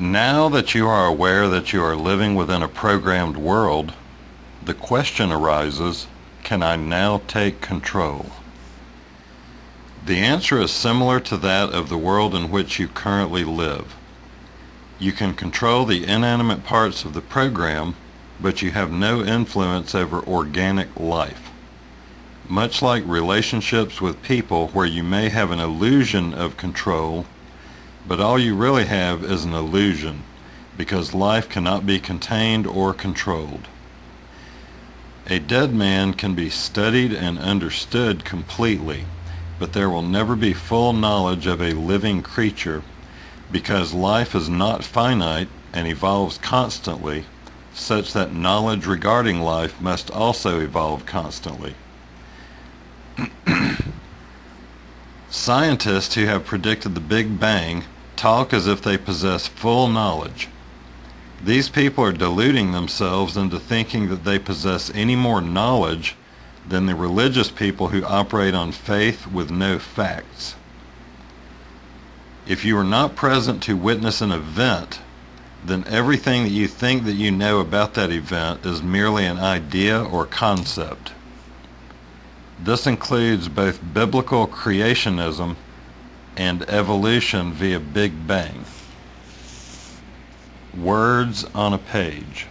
Now that you are aware that you are living within a programmed world, the question arises, can I now take control? The answer is similar to that of the world in which you currently live. You can control the inanimate parts of the program, but you have no influence over organic life. Much like relationships with people where you may have an illusion of control, but all you really have is an illusion, because life cannot be contained or controlled. A dead man can be studied and understood completely, but there will never be full knowledge of a living creature, because life is not finite and evolves constantly, such that knowledge regarding life must also evolve constantly. Scientists who have predicted the Big Bang talk as if they possess full knowledge. These people are deluding themselves into thinking that they possess any more knowledge than the religious people who operate on faith with no facts. If you are not present to witness an event, then everything that you think that you know about that event is merely an idea or concept. This includes both biblical creationism and evolution via Big Bang. Words on a page.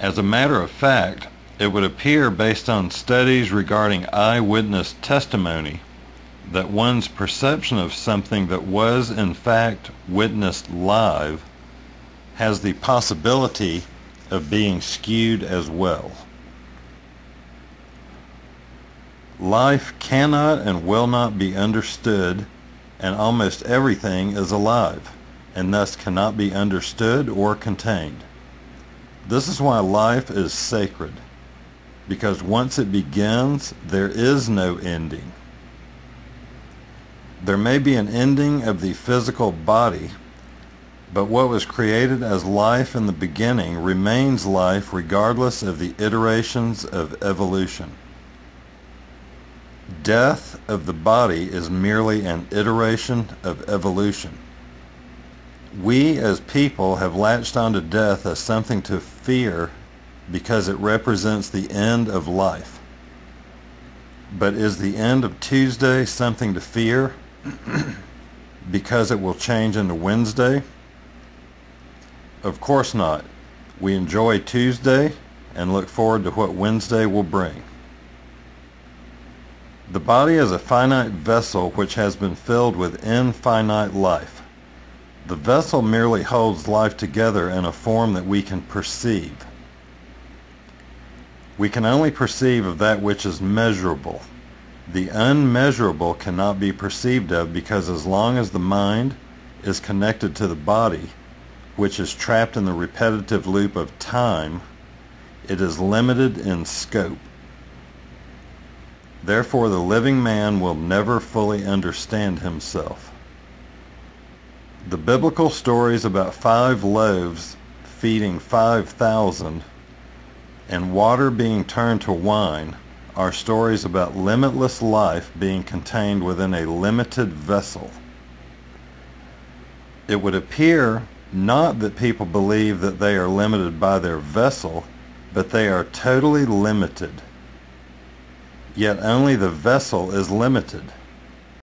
As a matter of fact, it would appear based on studies regarding eyewitness testimony that one's perception of something that was in fact witnessed live has the possibility of being skewed as well. Life cannot and will not be understood, and almost everything is alive, and thus cannot be understood or contained. This is why life is sacred, because once it begins, there is no ending. There may be an ending of the physical body, but what was created as life in the beginning remains life regardless of the iterations of evolution. Death of the body is merely an iteration of evolution. We as people have latched onto death as something to fear because it represents the end of life. But is the end of Tuesday something to fear because it will change into Wednesday? Of course not. We enjoy Tuesday and look forward to what Wednesday will bring. The body is a finite vessel which has been filled with infinite life. The vessel merely holds life together in a form that we can perceive. We can only perceive of that which is measurable. The unmeasurable cannot be perceived of because as long as the mind is connected to the body, which is trapped in the repetitive loop of time, it is limited in scope. Therefore, the living man will never fully understand himself. The biblical stories about 5 loaves feeding 5,000 and water being turned to wine are stories about limitless life being contained within a limited vessel. It would appear not that people believe that they are limited by their vessel, but they are totally limited. Yet only the vessel is limited.